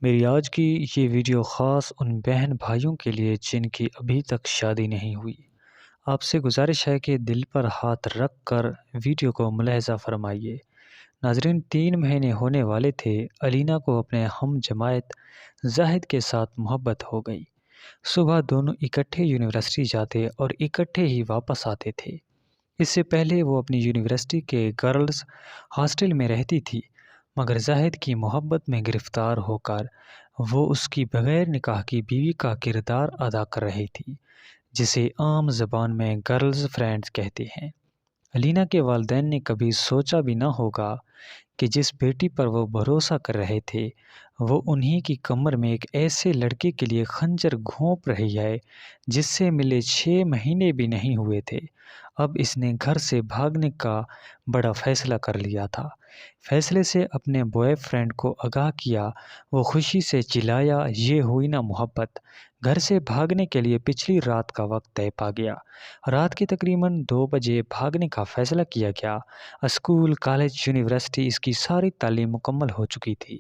میری آج کی یہ ویڈیو خاص ان بہن بھائیوں کے لیے جن کی ابھی تک شادی نہیں ہوئی۔ آپ سے گزارش ہے کہ دل پر ہاتھ رکھ کر ویڈیو کو ملاحظہ فرمائیے۔ ناظرین، 3 مہینے ہونے والے تھے، علینا کو اپنے ہم جماعت زاہد کے ساتھ محبت ہو گئی۔ صبح دونوں اکٹھے یونیورسٹی جاتے اور اکٹھے ہی واپس آتے تھے۔ اس سے پہلے وہ اپنی یونیورسٹی کے گرلز ہاسٹل میں رہتی تھی، مگر زاہد کی محبت میں گرفتار ہو کر وہ اس کی بغیر نکاح کی بیوی کا کردار ادا کر رہی تھی، جسے عام زبان میں گرلز فرینڈ کہتے ہیں۔ علینا کے والدین نے کبھی سوچا بھی نہ ہوگا کہ جس بیٹی پر وہ بھروسہ کر رہے تھے وہ انہی کی کمر میں ایک ایسے لڑکے کے لیے خنجر گھونپ رہی ہے جس سے ملے 6 مہینے بھی نہیں ہوئے تھے۔ اب اس نے گھر سے بھاگنے کا بڑا فیصلہ کر لیا تھا۔ فیصلے سے اپنے بوائے فرینڈ کو آگاہ کیا، وہ خوشی سے چلایا، یہ ہوئی نا محبت۔ گھر سے بھاگنے کے لیے پچھلی رات کا وقت طے پا گیا۔ رات کے تقریباً 2 بجے بھاگنے کا فیصلہ کیا گیا۔ اسکول، کالج، یونیورسٹی، اس کی ساری تعلیم مکمل ہو چکی تھی،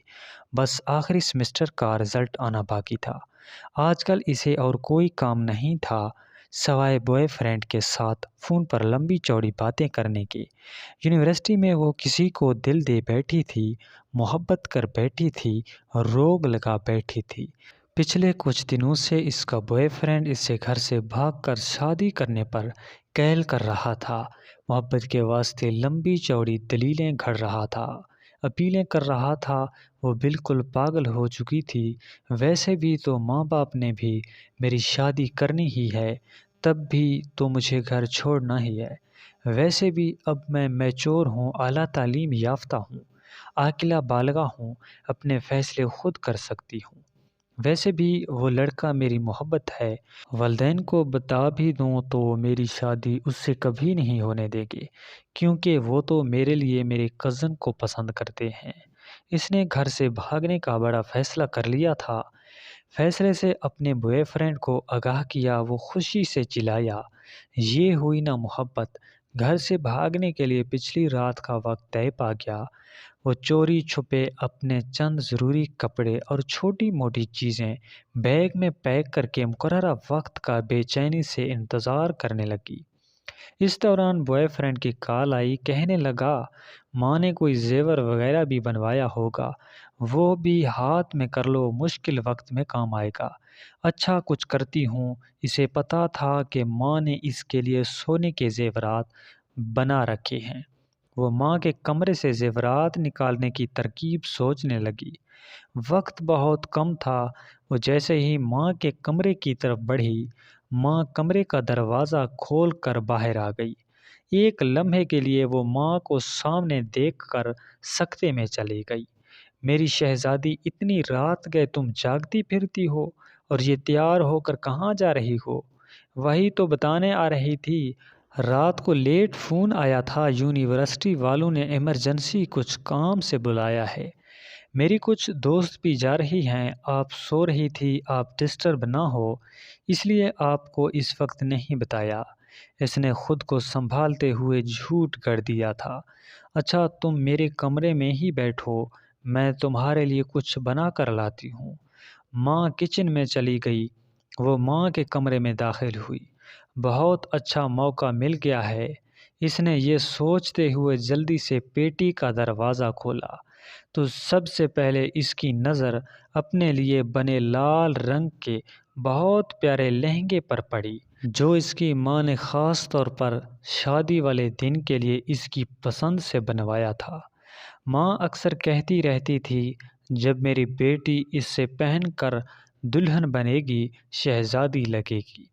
بس آخری سیمسٹر کا رزلٹ آنا باقی تھا۔ آج کل اسے اور کوئی کام نہیں تھا سوائے بوائے فرینڈ کے ساتھ فون پر لمبی چوڑی باتیں کرنے کے۔ یونیورسٹی میں وہ کسی کو دل دے بیٹھی تھی، محبت کر بیٹھی تھی، روگ لگا بیٹھی تھی۔ پچھلے کچھ دنوں سے اس کا بوائے فرینڈ اس سے گھر سے بھاگ کر شادی کرنے پر قیل کر رہا تھا، محبت کے واسطے لمبی چوڑی دلیلیں گھڑ رہا تھا، اپیلیں کر رہا تھا۔ وہ بالکل پاگل ہو چکی تھی۔ ویسے بھی تو ماں باپ نے بھی میری شادی کرنی ہی ہے، تب بھی تو مجھے گھر چھوڑنا ہی ہے۔ ویسے بھی اب میں میچور ہوں، اعلیٰ تعلیم یافتہ ہوں، عاقلہ بالغہ ہوں، اپنے فیصلے خود کر سکتی ہوں۔ ویسے بھی وہ لڑکا میری محبت ہے، والدین کو بتا بھی دوں تو میری شادی اس سے کبھی نہیں ہونے دیں گے، کیونکہ وہ تو میرے لیے میرے کزن کو پسند کرتے ہیں۔ اس نے گھر سے بھاگنے کا بڑا فیصلہ کر لیا تھا۔ فیصلے سے اپنے بوائے فرینڈ کو آگاہ کیا، وہ خوشی سے چلایا، یہ ہوئی نا محبت۔ گھر سے بھاگنے کے لیے پچھلی رات کا وقت طے پا گیا۔ وہ چوری چھپے اپنے چند ضروری کپڑے اور چھوٹی موٹی چیزیں بیگ میں پیک کر کے مقررہ وقت کا بے چینی سے انتظار کرنے لگی۔ اس دوران بوائے فرینڈ کی کال آئی، کہنے لگا ماں نے کوئی زیور وغیرہ بھی بنوایا ہوگا، وہ بھی ہاتھ میں کر لو، مشکل وقت میں کام آئے گا۔ اچھا کچھ کرتی ہوں، اسے پتا تھا کہ ماں نے اس کے لیے سونے کے زیورات بنا رکھے ہیں۔ وہ ماں کے کمرے سے زیورات نکالنے کی ترکیب سوچنے لگی۔ وقت بہت کم تھا۔ وہ جیسے ہی ماں کے کمرے کی طرف بڑھی، ماں کمرے کا دروازہ کھول کر باہر آ گئی۔ ایک لمحے کے لیے وہ ماں کو سامنے دیکھ کر سکتے میں چلی گئی۔ میری شہزادی، اتنی رات گئے تم جاگتی پھرتی ہو، اور یہ تیار ہو کر کہاں جا رہی ہو؟ وہی تو بتانے آ رہی تھی، رات کو لیٹ فون آیا تھا، یونیورسٹی والوں نے ایمرجنسی کچھ کام سے بلایا ہے۔ میری کچھ دوست بھی جا رہی ہیں، آپ سو رہی تھی، آپ ڈسٹرب نہ ہو، اس لیے آپ کو اس وقت نہیں بتایا۔ اس نے خود کو سنبھالتے ہوئے جھوٹ گڑھ دیا تھا۔ اچھا تم میرے کمرے میں ہی بیٹھو، میں تمہارے لیے کچھ بنا کر لاتی ہوں۔ ماں کچن میں چلی گئی۔ وہ ماں کے کمرے میں داخل ہوئی۔ بہت اچھا موقع مل گیا ہے، اس نے یہ سوچتے ہوئے جلدی سے پیٹی کا دروازہ کھولا تو سب سے پہلے اس کی نظر اپنے لیے بنے لال رنگ کے بہت پیارے لہنگے پر پڑی، جو اس کی ماں نے خاص طور پر شادی والے دن کے لیے اس کی پسند سے بنوایا تھا۔ ماں اکثر کہتی رہتی تھی، جب میری بیٹی اس سے پہن کر دلہن بنے گی، شہزادی لگے گی۔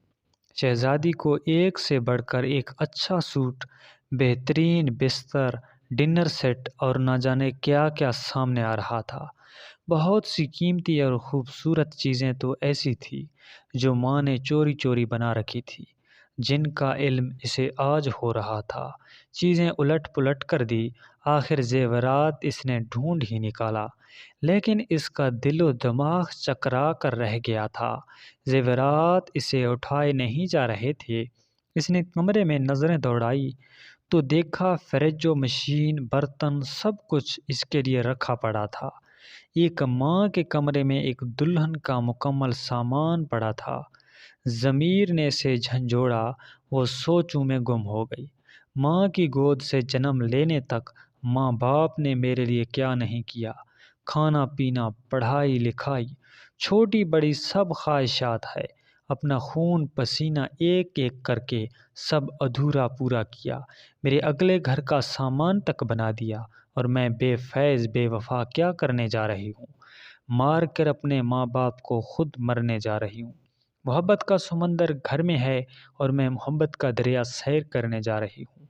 شہزادی کو ایک سے بڑھ کر ایک اچھا سوٹ، بہترین بستر، ڈنر سیٹ اور نہ جانے کیا کیا سامنے آ رہا تھا۔ بہت سی قیمتی اور خوبصورت چیزیں تو ایسی تھی جو ماں نے چوری چوری بنا رکھی تھی، جن کا علم اسے آج ہو رہا تھا۔ چیزیں الٹ پلٹ کر دی، آخر زیورات اس نے ڈھونڈ ہی نکالا، لیکن اس کا دل و دماغ چکرا کر رہ گیا تھا۔ زیورات اسے اٹھائے نہیں جا رہے تھے۔ اس نے کمرے میں نظریں دوڑائی تو دیکھا فریج و مشین، برتن، سب کچھ اس کے لیے رکھا پڑا تھا۔ ایک ماں کے کمرے میں ایک دلہن کا مکمل سامان پڑا تھا۔ ضمیر نے اسے جھنجھوڑا، وہ سوچوں میں گم ہو گئی۔ ماں کی گود سے جنم لینے تک ماں باپ نے میرے لیے کیا نہیں کیا۔ کھانا پینا، پڑھائی لکھائی، چھوٹی بڑی سب خواہشات ہے، اپنا خون پسینہ ایک ایک کر کے سب ادھورا پورا کیا، میرے اگلے گھر کا سامان تک بنا دیا، اور میں بے فیض بے وفا کیا کرنے جا رہی ہوں؟ مار کر اپنے ماں باپ کو خود مرنے جا رہی ہوں۔ محبت کا سمندر گھر میں ہے اور میں محبت کا دریا سیر کرنے جا رہی ہوں۔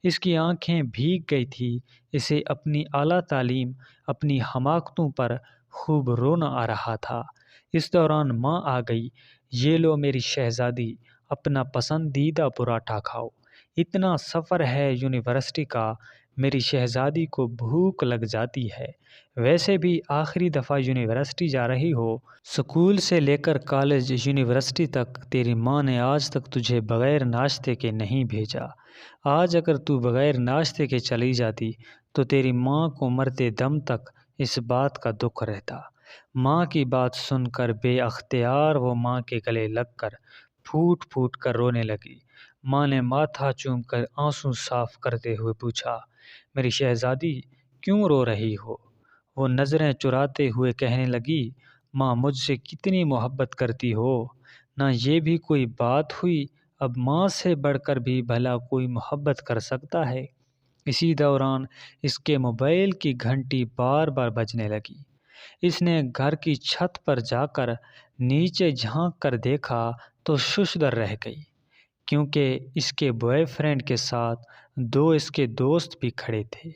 اس کی آنکھیں بھیگ گئی تھی، اسے اپنی اعلیٰ تعلیم، اپنی حماقتوں پر خوب رونا آ رہا تھا۔ اس دوران ماں آ گئی، یہ لو میری شہزادی، اپنا پسندیدہ پراٹھا کھاؤ، اتنا سفر ہے یونیورسٹی کا، میری شہزادی کو بھوک لگ جاتی ہے۔ ویسے بھی آخری دفعہ یونیورسٹی جا رہی ہو، اسکول سے لے کر کالج یونیورسٹی تک تیری ماں نے آج تک تجھے بغیر ناشتے کے نہیں بھیجا۔ آج اگر تو بغیر ناشتے کے چلی جاتی تو تیری ماں کو مرتے دم تک اس بات کا دکھ رہتا۔ ماں کی بات سن کر بے اختیار وہ ماں کے گلے لگ کر پھوٹ پھوٹ کر رونے لگی۔ ماں نے ماتھا چوم کر آنسو صاف کرتے ہوئے پوچھا، میری شہزادی کیوں رو رہی ہو؟ وہ نظریں چراتے ہوئے کہنے لگی، ماں مجھ سے کتنی محبت کرتی ہو، نہ یہ بھی کوئی بات ہوئی، اب ماں سے بڑھ کر بھی بھلا کوئی محبت کر سکتا ہے؟ اسی دوران اس کے موبائل کی گھنٹی بار بار بجنے لگی۔ اس نے گھر کی چھت پر جا کر نیچے جھانک کر دیکھا تو ششدر رہ گئی، کیونکہ اس کے بوائے فرینڈ کے ساتھ دو اس کے دوست بھی کھڑے تھے،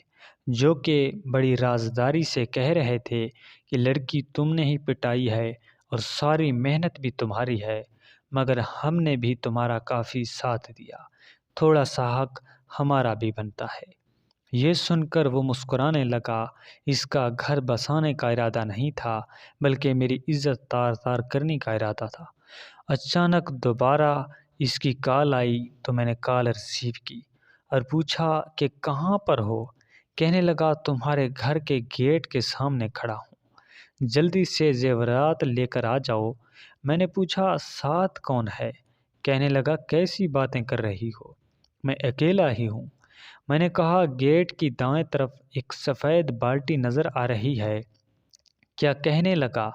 جو کہ بڑی رازداری سے کہہ رہے تھے کہ لڑکی تم نے ہی پٹائی ہے اور ساری محنت بھی تمہاری ہے، مگر ہم نے بھی تمہارا کافی ساتھ دیا، تھوڑا سا حق ہمارا بھی بنتا ہے۔ یہ سن کر وہ مسکرانے لگا۔ اس کا گھر بسانے کا ارادہ نہیں تھا، بلکہ میری عزت تار تار کرنے کا ارادہ تھا۔ اچانک دوبارہ اس کی کال آئی تو میں نے کال ریسیو کی اور پوچھا کہ کہاں پر ہو؟ کہنے لگا تمہارے گھر کے گیٹ کے سامنے کھڑا ہوں، جلدی سے زیورات لے کر آ جاؤ۔ میں نے پوچھا ساتھ کون ہے؟ کہنے لگا کیسی باتیں کر رہی ہو، میں اکیلا ہی ہوں۔ میں نے کہا گیٹ کی دائیں طرف ایک سفید بالٹی نظر آ رہی ہے کیا؟ کہنے لگا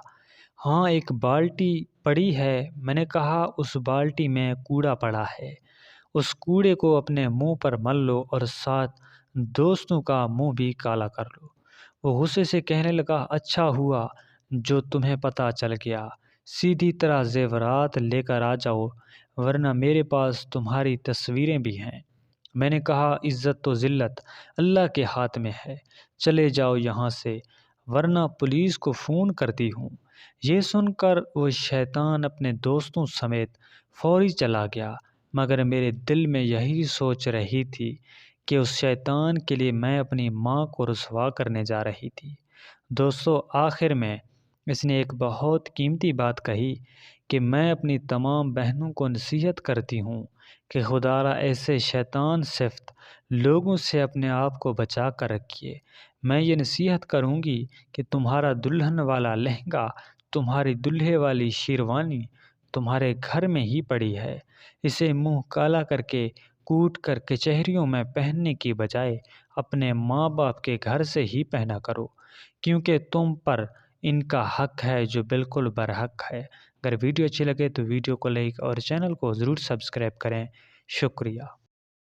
ہاں ایک بالٹی پڑی ہے۔ میں نے کہا اس بالٹی میں کوڑا پڑا ہے، اس کوڑے کو اپنے منہ پر مل لو اور ساتھ دوستوں کا منہ بھی کالا کر لو۔ وہ غصے سے کہنے لگا اچھا ہوا جو تمہیں پتہ چل گیا، سیدھی طرح زیورات لے کر آ جاؤ، ورنہ میرے پاس تمہاری تصویریں بھی ہیں۔ میں نے کہا عزت و ذلت اللہ کے ہاتھ میں ہے، چلے جاؤ یہاں سے ورنہ پولیس کو فون کرتی ہوں۔ یہ سن کر وہ شیطان اپنے دوستوں سمیت فوری چلا گیا، مگر میرے دل میں یہی سوچ رہی تھی کہ اس شیطان کے لیے میں اپنی ماں کو رسوا کرنے جا رہی تھی۔ دوستو آخر میں اس نے ایک بہت قیمتی بات کہی کہ میں اپنی تمام بہنوں کو نصیحت کرتی ہوں کہ خدا را ایسے شیطان صفت لوگوں سے اپنے آپ کو بچا کر رکھیے۔ میں یہ نصیحت کروں گی کہ تمہارا دلہن والا لہنگا، تمہاری دلہے والی شیروانی تمہارے گھر میں ہی پڑی ہے، اسے منہ کالا کر کے کوٹ کر کچہریوں میں پہننے کی بجائے اپنے ماں باپ کے گھر سے ہی پہنا کرو، کیونکہ تم پر ان کا حق ہے جو بالکل برحق ہے۔ اگر ویڈیو اچھی لگے تو ویڈیو کو لائک اور چینل کو ضرور سبسکرائب کریں۔ شکریہ۔